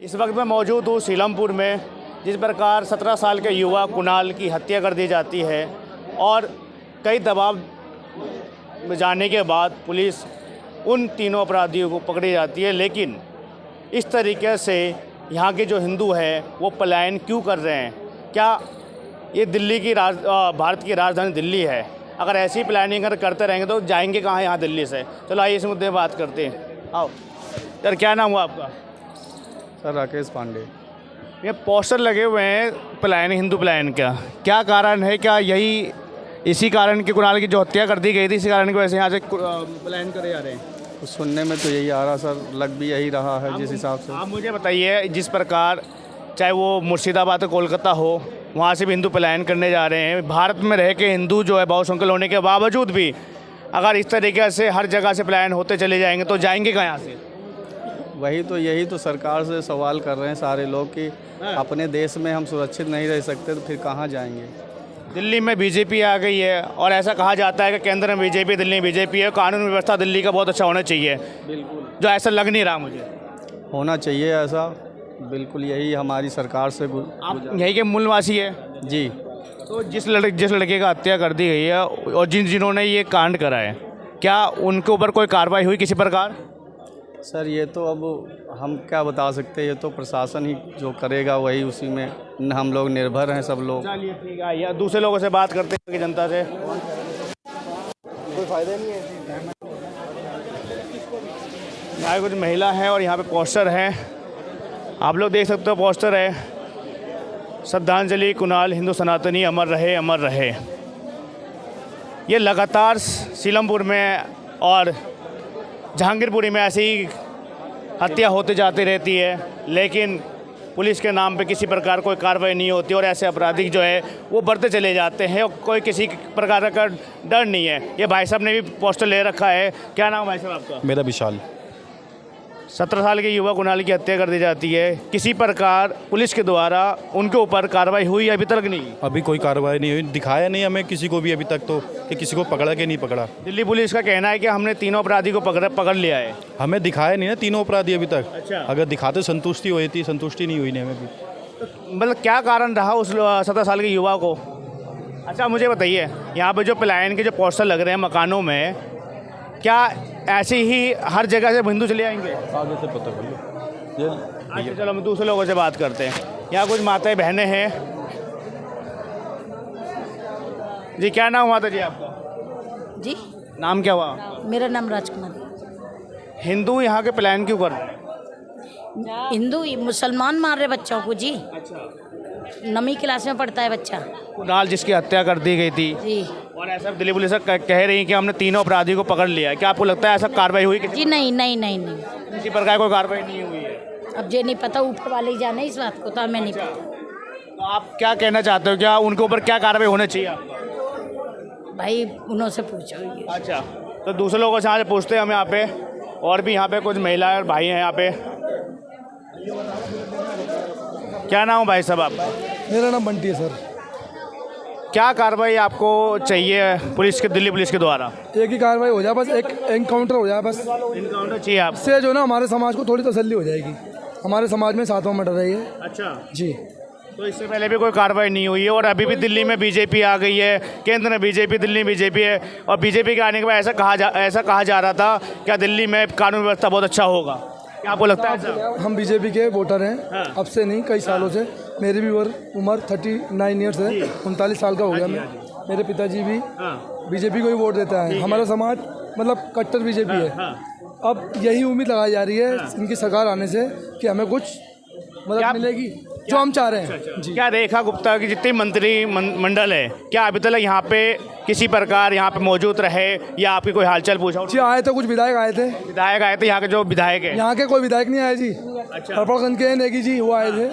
इस वक्त मैं मौजूद हूँ सीलमपुर में, जिस प्रकार 17 साल के युवा कुणाल की हत्या कर दी जाती है और कई दबाव में जाने के बाद पुलिस उन तीनों अपराधियों को पकड़ी जाती है। लेकिन इस तरीके से यहाँ के जो हिंदू हैं वो पलायन क्यों कर रहे हैं? क्या ये दिल्ली की भारत की राजधानी दिल्ली है? अगर ऐसी प्लानिंग अगर करते रहेंगे तो जाएंगे कहाँ यहाँ दिल्ली से? चलो आइए इस मुद्दे पर बात करते हैं। आओ सर, क्या नाम हुआ आपका? सर राकेश पांडे। ये पोस्टर लगे हुए हैं पलायन, हिंदू पलायन का क्या कारण है? क्या यही इसी कारण की कुणाल की जो हत्या कर दी गई थी, इसी कारण की वजह से यहाँ से पलायन करे जा रहे हैं? तो सुनने में तो यही आ रहा सर, लग भी यही रहा है जिस हिसाब से। आप मुझे बताइए, जिस प्रकार चाहे वो मुर्शिदाबाद या कोलकाता हो, वहाँ से भी हिंदू पलायन करने जा रहे हैं। भारत में रह के हिंदू जो है बहुसंख्यक होने के बावजूद भी अगर इस तरीके से हर जगह से पलायन होते चले जाएंगे तो जाएंगे कहाँ यहाँ से? वही तो, यही तो सरकार से सवाल कर रहे हैं सारे लोग कि अपने देश में हम सुरक्षित नहीं रह सकते तो फिर कहाँ जाएंगे। दिल्ली में बीजेपी आ गई है और ऐसा कहा जाता है कि केंद्र में बीजेपी, दिल्ली में बीजेपी है, कानून व्यवस्था दिल्ली का बहुत अच्छा होना चाहिए। बिल्कुल, जो ऐसा लग नहीं रहा मुझे। होना चाहिए ऐसा, बिल्कुल यही हमारी सरकार से आप यही के मूलवासी है जी। तो जिस लड़के का हत्या कर दी गई है और जिन्होंने ये कांड करा है, क्या उनके ऊपर कोई कार्रवाई हुई किसी प्रकार? सर ये तो अब हम क्या बता सकते हैं, ये तो प्रशासन ही जो करेगा वही, उसी में हम लोग निर्भर हैं सब लोग। चलिए ठीक है, या दूसरे लोगों से बात करते हैं कि जनता से कोई फायदा नहीं है। यहाँ कुछ महिला हैं और यहाँ पे पोस्टर हैं, आप लोग देख सकते हो। पोस्टर है श्रद्धांजलि कुणाल हिंदू सनातनी अमर रहे अमर रहे। ये लगातार सीलमपुर में और जहांगीरपुरी में ऐसी ही हत्या होती जाती रहती है, लेकिन पुलिस के नाम पे किसी प्रकार कोई कार्रवाई नहीं होती और ऐसे अपराधी जो है वो बढ़ते चले जाते हैं और कोई किसी प्रकार का डर नहीं है। ये भाई साहब ने भी पोस्टर ले रखा है। क्या नाम है भाई साहब आपका? मेरा विशाल। 17 साल के युवा कुणाल की हत्या कर दी जाती है, किसी प्रकार पुलिस के द्वारा उनके ऊपर कार्रवाई हुई अभी तक नहीं? अभी कोई कार्रवाई नहीं हुई, दिखाया नहीं हमें किसी को भी अभी तक तो कि किसी को पकड़ा कि नहीं पकड़ा। दिल्ली पुलिस का कहना है कि हमने तीनों अपराधी को पकड़ लिया है। हमें दिखाया नहीं ना तीनों अपराधी अभी तक। अच्छा। अगर दिखाते संतुष्टि हुई थी, संतुष्टि नहीं हुई नहीं हमें भी। तो मतलब क्या कारण रहा उस 17 साल के युवा को? अच्छा मुझे बताइए, यहाँ पे जो पलायन के जो पोस्टर लग रहे हैं मकानों में, क्या ऐसे ही हर जगह से हिंदू चले आएंगे? आगे से पता भैया। अच्छा चलो हम दूसरे लोगों से बात करते हैं। यहाँ कुछ माताएं बहनें हैं जी। क्या नाम हुआ था जी आपका? जी नाम क्या हुआ? मेरा नाम राजकुमारी। हिंदू यहाँ के पलायन क्यों कर रहे हैं? हिंदू मुसलमान मार रहे बच्चों को जी। अच्छा। 9वीं क्लास में पढ़ता है बच्चा। कुणाल जिसकी हत्या कर दी गई थी जी। और ऐसा दिल्ली पुलिस कह रही है कि हमने तीनों अपराधियों को पकड़ लिया है, क्या आपको लगता है ऐसा कार्रवाई हुई? जी नहीं नहीं नहीं नहीं, किसी प्रकार कोई कार्रवाई नहीं हुई है? अब ये नहीं पता, ऊपर वाले ही जाने इस बात को, तो हमें नहीं पता। तो आप क्या कहना चाहते हो, क्या उनके ऊपर क्या कार्रवाई होनी चाहिए आपको? भाई उन्हों से पूछो ये। अच्छा, तो दूसरे लोगों से यहाँ से पूछते हैं हम। यहाँ पे और भी यहाँ पे कुछ महिलाएं और भाई हैं यहाँ पे। क्या नाम है भाई साहब आपका? मेरा नाम बंटी है सर। क्या कार्रवाई आपको चाहिए पुलिस के, दिल्ली पुलिस के द्वारा? एक ही कार्रवाई हो जाए बस, एक एनकाउंटर हो जाए बस। इनकाउंटर चाहिए आप? इससे जो ना हमारे समाज को थोड़ी तसल्ली हो जाएगी। हमारे समाज में 7वां मर्डर है ये। अच्छा जी। तो इससे पहले भी कोई कार्रवाई नहीं हुई है और अभी भी दिल्ली में बीजेपी आ गई है, केंद्र में बीजेपी, दिल्ली में बीजेपी है। और बीजेपी के आने के बाद ऐसा कहा जा रहा था क्या दिल्ली में कानून व्यवस्था बहुत अच्छा होगा? क्या आपको लगता है ऐसा? हम बीजेपी के वोटर हैं। हाँ। अब से नहीं, कई सालों से। मेरी भी उम्र 39 ईयर्स है, 39 साल का हो गया मैं। मेरे पिताजी भी बीजेपी को ही वोट देता है। हमारा समाज मतलब कट्टर बीजेपी है। अब यही उम्मीद लगाई जा रही है इनकी सरकार आने से कि हमें कुछ मदद मिलेगी जो हम चाह रहे हैं। जी। क्या रेखा गुप्ता की जितनी मंत्री मंडल है, क्या अभी तक यहाँ पे किसी प्रकार यहाँ पे मौजूद रहे या आपकी कोई हालचाल पूछा? जी आए थे, कुछ विधायक आए थे। विधायक आए थे? यहाँ के जो विधायक है? यहाँ के कोई विधायक नहीं आए जी। अच्छा। हरपड़गंज के नेगी जी वो आए थे।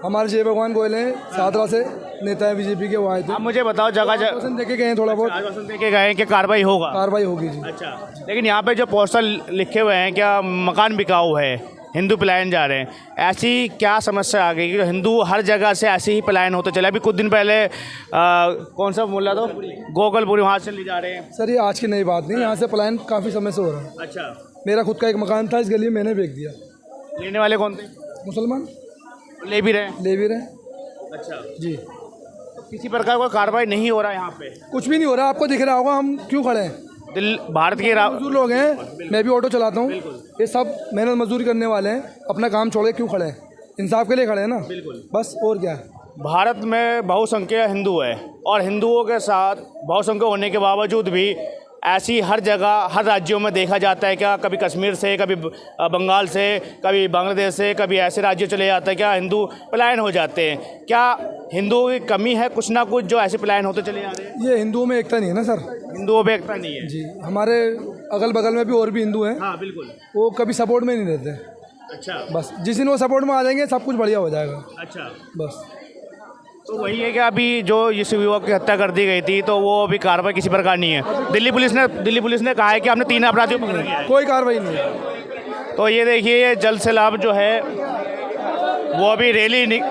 हमारे जय भगवान गोयल हैं, सादरा से नेता है बीजेपी के, वो आए थे। आप मुझे बताओ, जगह आश्वासन देके गए हैं, थोड़ा बहुत आश्वासन देके गए हैं कि कार्रवाई होगा? कार्रवाई होगी जी। अच्छा, लेकिन यहाँ पे जो पोस्टर लिखे हुए हैं, क्या मकान बिकाऊ है, हिंदू पलायन जा रहे हैं, ऐसी क्या समस्या आ गई कि हिंदू हर जगह से ऐसे ही पलायन होते चले? अभी कुछ दिन पहले कौन सा बोला तो गोकलपुरी, वहाँ से ले जा रहे हैं। सर ये आज की नई बात नहीं, यहाँ से पलायन काफ़ी समय से हो रहा है। अच्छा। मेरा खुद का एक मकान था, इस गली में मैंने बेच दिया। लेने वाले कौन थे? मुसलमान ले भी रहे हैं? ले भी रहे हैं अच्छा, जी। किसी प्रकार का कार्रवाई नहीं हो रहा है यहाँ पे? कुछ भी नहीं हो रहा, आपको दिख रहा होगा हम क्यों खड़े हैं। भारत के मजदूर लोग हैं, मैं भी ऑटो चलाता हूँ, ये सब मेहनत मजदूरी करने वाले हैं, अपना काम छोड़ के क्यों खड़े हैं? इंसाफ के लिए खड़े हैं ना, बस, और क्या है। भारत में बहुसंख्यक हिंदू है और हिंदुओं के साथ बहुसंख्यक होने के बावजूद भी ऐसी हर जगह हर राज्यों में देखा जाता है क्या, कभी कश्मीर से, कभी बंगाल से, कभी बांग्लादेश से, कभी ऐसे राज्यों चले जाते हैं क्या, हिंदू पलायन हो जाते हैं। क्या हिंदुओं की कमी है कुछ ना कुछ जो ऐसे पलायन होते चले जा रहे हैं? ये हिंदुओं में एकता नहीं है ना सर। हिंदुओं में एकता नहीं है जी, हमारे अगल बगल में भी और भी हिंदू हैं, हाँ बिल्कुल। वो कभी सपोर्ट में नहीं रहते। अच्छा, बस जिस दिन वो सपोर्ट में आ जाएंगे सब कुछ बढ़िया हो जाएगा। अच्छा, बस तो वही है कि अभी जो इस युवक की हत्या कर दी गई थी तो वो अभी कार्रवाई किसी प्रकार नहीं है। दिल्ली पुलिस ने कहा है कि हमने 3 अपराधियों को पकड़ लिया है। कोई कार्रवाई नहीं है। तो ये देखिए, ये जल सैलाब जो है वो अभी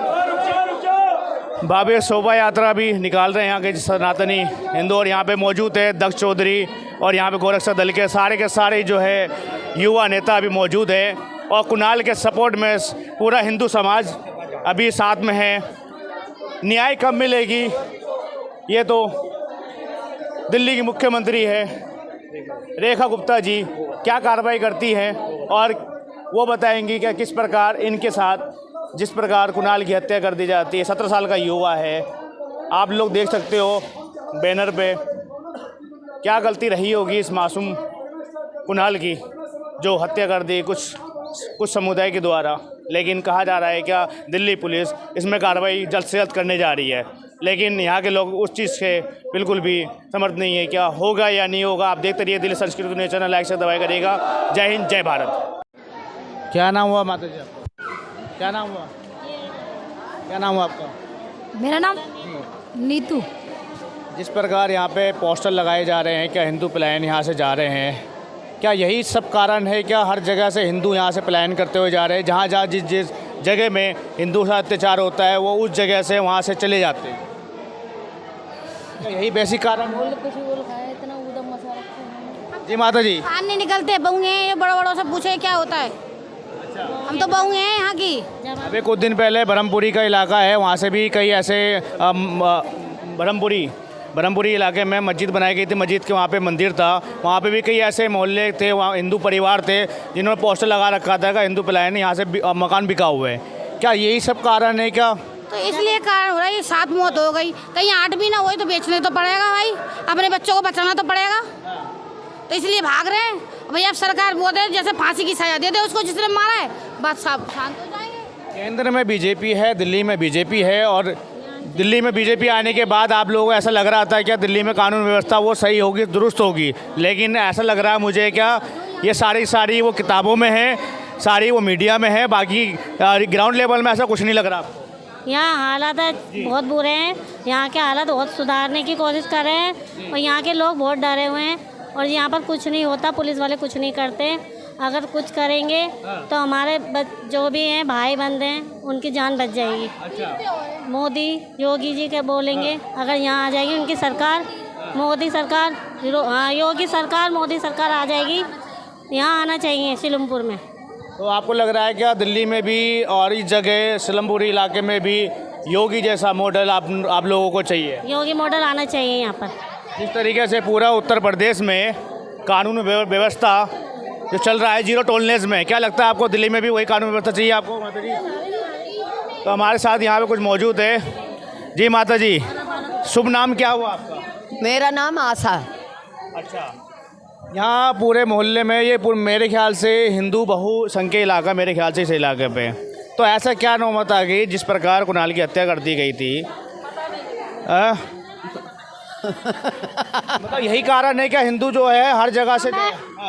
बाबे शोभा यात्रा भी निकाल रहे हैं यहाँ के सनातनी हिंदू, और यहाँ पे मौजूद है दक्ष चौधरी और यहाँ पे गोरक्षा दल के सारे जो है युवा नेता अभी मौजूद है, और कुणाल के सपोर्ट में पूरा हिंदू समाज अभी साथ में है। न्याय कब मिलेगी, ये तो दिल्ली की मुख्यमंत्री है रेखा गुप्ता जी क्या कार्रवाई करती हैं और वो बताएंगी कि किस प्रकार इनके साथ जिस प्रकार कुणाल की हत्या कर दी जाती है। 17 साल का युवा है, आप लोग देख सकते हो बैनर पे। क्या गलती रही होगी इस मासूम कुणाल की जो हत्या कर दी कुछ समुदाय के द्वारा, लेकिन कहा जा रहा है क्या दिल्ली पुलिस इसमें कार्रवाई जल्द से जल्द करने जा रही है, लेकिन यहाँ के लोग उस चीज़ से बिल्कुल भी समर्थ नहीं है क्या होगा या नहीं होगा। आप देखते रहिए दिल्ली संस्कृति न्यूज़ चैनल, लाइक से दबाई करिएगा। जय हिंद, जय भारत। क्या नाम हुआ माता जी आपका? क्या नाम हुआ? क्या नाम हुआ आपका? मेरा नाम नीतू। जिस प्रकार यहाँ पे पोस्टर लगाए जा रहे हैं, क्या हिंदू पलायन यहाँ से जा रहे हैं, क्या यही सब कारण है क्या हर जगह से हिंदू यहाँ से पलायन करते हुए जा रहे हैं? जहाँ जहाँ जिस जगह में हिंदू का अत्याचार होता है वो उस जगह से वहाँ से चले जाते हैं, क्या यही बेसिक कारण है? जी माता जी, बाहर नहीं निकलते, बहुए हैं, बड़ों बड़ों से पूछे क्या होता है। हम तो बहुए हैं यहाँ की। अभी कुछ दिन पहले ब्रह्मपुरी का इलाका है, वहाँ से भी कई ऐसे ब्रह्मपुरी इलाके में मस्जिद बनाई गई थी, मस्जिद के वहाँ पे मंदिर था, वहाँ पे भी कई ऐसे मोहल्ले थे, वहाँ हिंदू परिवार थे जिन्होंने पोस्टर लगा रखा था कि हिंदू पलायन यहाँ से मकान बिका हुए हैं। क्या यही सब कारण है क्या? तो इसलिए कारण हो रहा है, 7 मौत हो गई, कहीं 8 भी ना हुई तो बेचने तो पड़ेगा भाई, अपने बच्चों को बचाना तो पड़ेगा, तो इसलिए भाग रहे हैं भाई। अब सरकार बोल दे जैसे फांसी की सजा दे दे उसको जिसने मारा है, बस सब शांत हो जाएंगे। केंद्र में बीजेपी है, दिल्ली में बीजेपी है, और दिल्ली में बीजेपी आने के बाद आप लोगों को ऐसा लग रहा था क्या दिल्ली में कानून व्यवस्था वो सही होगी, दुरुस्त होगी, लेकिन ऐसा लग रहा है मुझे क्या ये सारी वो किताबों में है, सारी वो मीडिया में है, बाकी ग्राउंड लेवल में ऐसा कुछ नहीं लग रहा। यहाँ हालात बहुत बुरे हैं, यहाँ के हालात बहुत सुधारने की कोशिश कर रहे हैं और यहाँ के लोग बहुत डरे हुए हैं और यहाँ पर कुछ नहीं होता, पुलिस वाले कुछ नहीं करते। अगर कुछ करेंगे तो हमारे जो भी हैं भाई बंधे हैं उनकी जान बच जाएगी। मोदी योगी जी के बोलेंगे अगर यहाँ आ जाएगी उनकी सरकार, मोदी सरकार, योगी सरकार, मोदी सरकार आ जाएगी, यहाँ आना चाहिए सिलमपुर में। तो आपको लग रहा है क्या दिल्ली में भी और इस जगह सिलमपुरी इलाके में भी योगी जैसा मॉडल आप लोगों को चाहिए? योगी मॉडल आना चाहिए यहाँ पर। जिस तरीके से पूरा उत्तर प्रदेश में कानून व्यवस्था जो चल रहा है जीरो टॉलरेंस में, क्या लगता है आपको दिल्ली में भी वही कानून व्यवस्था चाहिए आपको माता जी? तो हमारे साथ यहाँ पे कुछ मौजूद है। जी माता जी, शुभ नाम क्या हुआ आपका? मेरा नाम आशा। अच्छा, यहाँ पूरे मोहल्ले में ये मेरे ख्याल से हिंदू बहुसंख्यक इलाका, मेरे ख्याल से इस इलाके पे, तो ऐसा क्या नौबत आ गई जिस प्रकार कुणाल की हत्या कर दी गई थी? मतलब यही कारण है क्या हिंदू जो है हर जगह से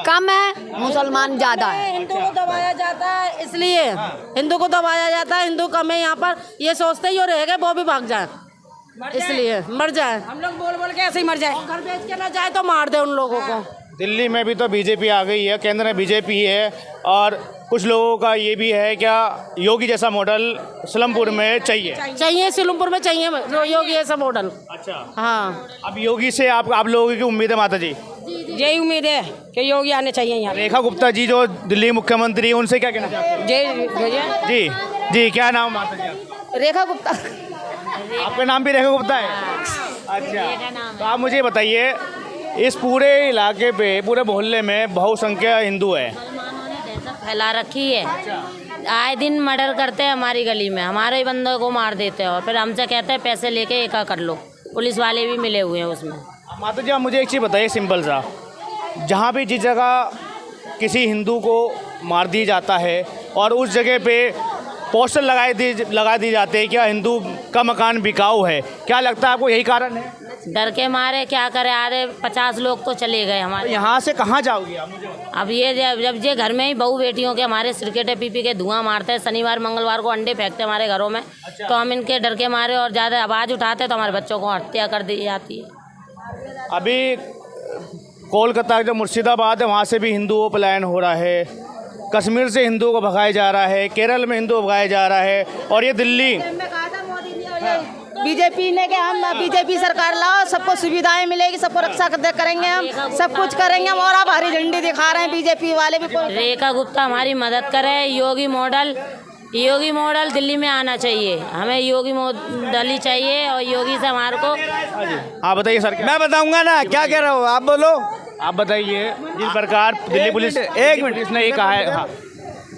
कम है, मुसलमान ज़्यादा है। हिंदू को दबाया जाता है, इसलिए हिंदू को दबाया जाता है, हिंदू कम है यहाँ पर, ये सोचते ही रह गए वो भी भाग जाए, इसलिए मर जाए। हम लोग बोल बोल के ऐसे ही मर जाए, घर बेच के ना जाए तो मार दे उन लोगों को। दिल्ली में भी तो बीजेपी आ गई है, केंद्र में बीजेपी है और कुछ लोगों का ये भी है क्या योगी जैसा मॉडल सलमपुर में चाहिए। चाहिए सिलमपुर में चाहिए योगी ऐसा मॉडल। अच्छा, हाँ, अब योगी से आप लोगों की उम्मीद है माता जी? यही उम्मीद है कि योगी आने चाहिए यहाँ। रेखा गुप्ता जी जो दिल्ली मुख्यमंत्री हैं उनसे क्या कहना चाहते हैं? जय जी जी, क्या नाम माता जी? रेखा गुप्ता। आपका नाम भी रेखा गुप्ता है? अच्छा, तो आप मुझे बताइए, इस पूरे इलाके पे, पूरे मोहल्ले में बहुसंख्या हिंदू है, फैला रखी है। आए दिन मर्डर करते हैं हमारी गली में, हमारे ही बंदों को मार देते हैं और फिर हमसे कहते हैं पैसे लेके एका कर लो। पुलिस वाले भी मिले हुए हैं उसमें। माता जी आप मुझे एक चीज़ बताइए सिंपल सा, जहाँ भी जिस जगह किसी हिंदू को मार दिया जाता है और उस जगह पे पोस्टर लगा दिए जाते हैं, क्या हिंदू का मकान बिकाऊ है, क्या लगता है आपको यही कारण है? डर के मारे क्या करे, आधे 50 लोग तो चले गए हमारे। यहाँ से कहाँ जाओगे आप मुझे? अब ये जब ये घर में ही बहू बेटियों के हमारे सिरकेटे पी के धुआं मारते हैं, शनिवार मंगलवार को अंडे फेंकते हैं हमारे घरों में। तो हम इनके डर के मारे और ज़्यादा आवाज़ उठाते तो हमारे बच्चों को हत्या कर दी जाती है। अभी कोलकाता जो मुर्शिदाबाद है वहाँ से भी हिंदुओं पलायन हो रहा है, कश्मीर से हिंदुओं को भगाया जा रहा है, केरल में हिंदू भगाया जा रहा है, और ये दिल्ली बीजेपी ने कि हम बीजेपी सरकार लाओ, सबको सुविधाएं मिलेगी, सबको रक्षा करेंगे, हम सब कुछ करेंगे हम। और अब हरी झंडी दिखा रहे हैं बीजेपी वाले भी। रेखा गुप्ता हमारी मदद करे। योगी मॉडल दिल्ली में आना चाहिए, हमें योगी मॉडल ही चाहिए और योगी से हमारे को। आप बताइए सर। मैं बताऊंगा ना, क्या कह रहे हो आप, बोलो। आप बताइए, जिस प्रकार दिल्ली पुलिस, एक मिनट, इसने ये कहा है, हाँ,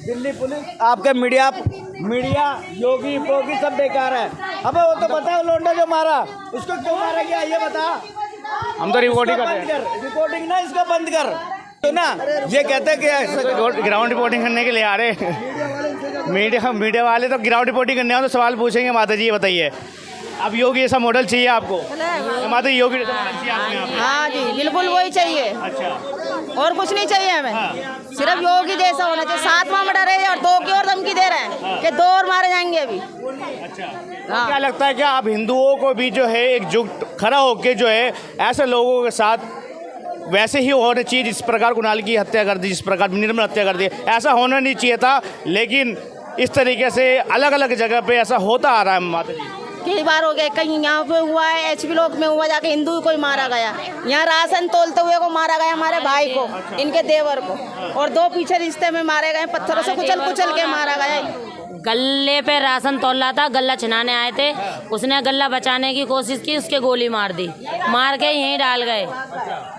दिल्ली पुलिस आपके मीडिया योगी पोगी सब बेकार है। अबे वो तो बताओ, लोंडा जो मारा उसको क्यों मारा गया ये बता। हम तो रिपोर्टिंग कर रहे हैं। रिपोर्टिंग ना, इसको बंद कर तो ना। ये कहते हैं कि ग्राउंड रिपोर्टिंग करने के लिए आ रहे हैं। मीडिया वाले तो ग्राउंड रिपोर्टिंग करने आओ तो सवाल पूछेंगे। माता जी ये बताइए, अब योगी ऐसा मॉडल चाहिए आपको? माता जी योगी जैसा मॉडल चाहिए आपको यहाँ पे? हाँ जी, बिल्कुल वही चाहिए। अच्छा, और कुछ नहीं चाहिए हमें, सिर्फ योगी जैसा होना चाहिए। 7वां मर्डर है और 2 की और धमकी दे रहे हैं कि 2 और मारे जाएंगे अभी। अच्छा, तो क्या लगता है कि आप हिंदुओं को भी जो है एकजुट खड़ा होकर जो है ऐसे लोगों के साथ वैसे ही होना चाहिए जिस प्रकार कुणाल की हत्या कर दी, जिस प्रकार निर्मल हत्या कर दी, ऐसा होना नहीं चाहिए था, लेकिन इस तरीके से अलग अलग जगह पे ऐसा होता आ रहा है। माता जी कई बार हो गया, कहीं यहाँ पे हुआ है, HP ब्लॉक में हुआ, जाके हिंदू को ही मारा गया। यहाँ राशन तोलते हुए को मारा गया, हमारे भाई को, इनके देवर को, और 2 पीछे रिश्ते में मारे गए, पत्थरों से कुचल के मारा गया। गले पे राशन तोल रहा था, गला छिनाने आए थे, उसने गला बचाने की कोशिश की, उसके गोली मार दी, मार के यहीं डाल गए।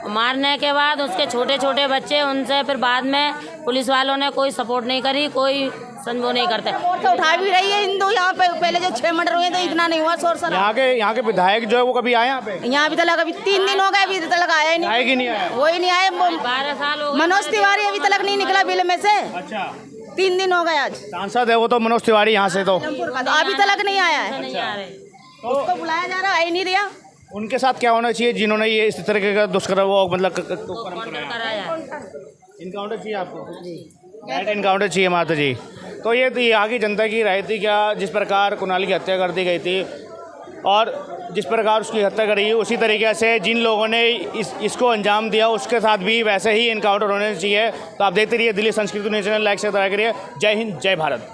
मारने के बाद उसके छोटे छोटे बच्चे, उनसे फिर बाद में पुलिस वालों ने कोई सपोर्ट नहीं करी, कोई वो नहीं करते। तो उठा भी रही है हिंदू यहाँ पे, पहले जो 6 मर्डर हुए थे इतना नहीं हुआ शोर शराबा। यहाँ के विधायक जो है वो कभी आए यहाँ पे? यहाँ अभी तक अभी 3 दिन हो गए, अभी तक आया ही नहीं। नहीं आया, वही नहीं आया। 12 साल हो गए। मनोज तिवारी अभी तक नहीं निकला बिल में से। अच्छा, 3 दिन हो गए आज। सांसद है वो तो मनोज तिवारी यहाँ से, तो अभी तक नहीं आया है। उसको बुलाया जा रहा है, नहीं दिया। उनके साथ क्या होना चाहिए जिन्होंने ये इस तरह का दुष्कर्म मतलब इनकाउंटर चाहिए आपको? डायरेक्ट इनकाउंटर चाहिए माता जी। तो ये थी यहाँ की जनता की राय थी, क्या जिस प्रकार कुणाल की हत्या कर दी गई थी और जिस प्रकार उसकी हत्या करी, उसी तरीके से जिन लोगों ने इसको अंजाम दिया उसके साथ भी वैसे ही इनकाउंटर होने चाहिए। तो आप देखते रहिए दिल्ली संस्कृति न्यूज़ चैनल, लाइक से करिए। जय हिंद, जय भारत।